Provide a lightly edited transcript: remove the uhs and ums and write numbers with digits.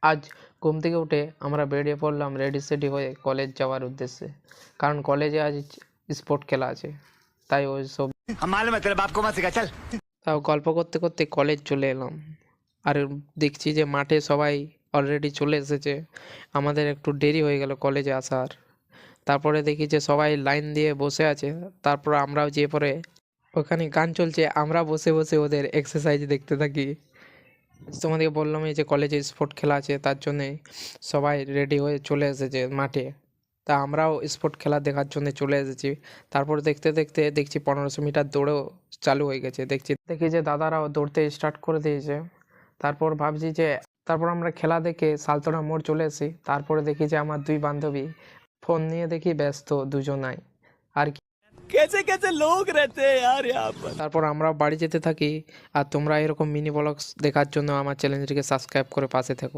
আজ ঘুম থেকে উঠে আমরা বেরিয়ে পড়লাম রেডি সেডি হয়ে কলেজ যাওয়ার উদ্দেশ্যে, কারণ কলেজে আজ স্পোর্ট খেলা আছে, তাই ওই সব তাও গল্প করতে করতে কলেজ চলে এলাম। আর দেখছি যে মাঠে সবাই অলরেডি চলে এসেছে, আমাদের একটু দেরি হয়ে গেল কলেজে আসার। তারপরে দেখি যে সবাই লাইন দিয়ে বসে আছে, তারপর আমরাও যেয়ে পরে ওখানে গান চলছে, আমরা বসে বসে ওদের এক্সারসাইজ দেখতে থাকি। তোমাদেরকে বললাম এই যে কলেজে স্পোর্ট খেলা আছে, তার জন্যে সবাই রেডি হয়ে চলে এসেছে মাঠে। তা আমরাও স্পোর্ট খেলা দেখার জন্য চলে এসেছি। তারপর দেখতে দেখতে দেখছি 1500 মিটার দৌড়েও চালু হয়ে গেছে। দেখি যে দাদারাও দৌড়তে স্টার্ট করে দিয়েছে। তারপর ভাবছি যে তারপর আমরা খেলা দেখে সালতোড়া মোড় চলে এসেছি। তারপরে দেখি যে আমার দুই বান্ধবী ফোন নিয়ে দেখি ব্যস্ত দুজনাই আর কি। कैसे कैसे लोग रहते हैं यार यहाँ पर। তারপর আমরা বাড়ি যেতে থাকি। আর তোমরা এরকম মিনি ব্লগস দেখার জন্য আমার চ্যানেলটিকে সাবস্ক্রাইব করে পাশে থেকো।